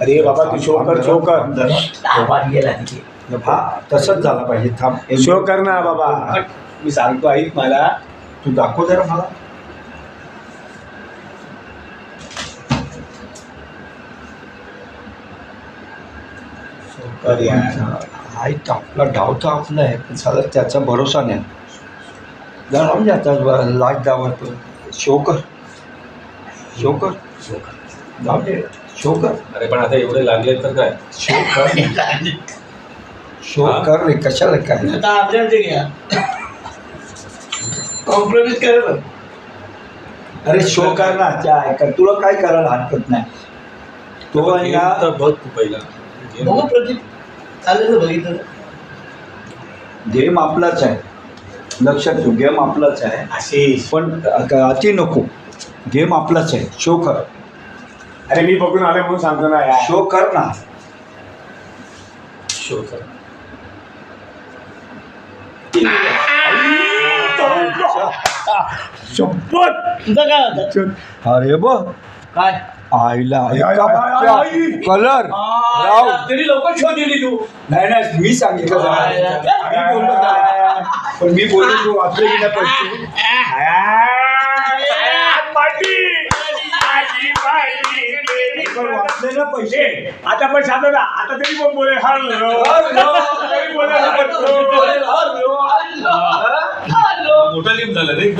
अरे बाबा तू शो कर गेला तिथे. हा तसंच झालं पाहिजे. थांब शो कर ना बाबा. मी सांगतो ऐक मला. तू दाखव जरा मला. कर यार. ऐक आपला डाव तर आपला आहे पण साला त्याचा भरोसा नाही. जाऊन दे आता लाज दावतो. शो कर शो कर जाऊ दे शो कर. अरे पण आता एवढे लागले तर काय. शो कर शो कर रे कशाला काय. आता आपल्याला घ्या कॉम्प्रोमाइज करा. अरे शो कर ना त्या ऐका तुला काय करायला हरकत नाही. तो आहे ना तर बघ तू पहिला बघू प्रदीप चालेल बघितलं. गेम आपलाच आहे. लक्षात ठेव गेम आपलाच आहे आशिष. पण अति नको. गेम आपलाच आहे. शो कर. अरे मी बघून आले म्हणून सांगतो ना यार. शो कर ना. शो कर. शपथ. तुझं काय होतं अरे बघ काय आईला आई, आई, आई, आई. कलर राव. तरी लवकर शोध दिली तू. नाही मी सांगितलं जरा. आई, आई, मी बोललो जरा. पण मी बोललो तू वाचले की नाही पैसे. वाचले ना पैसे. आता पण सांगतो ना. आता तरी पण बोले मोठा लिम झाला रे.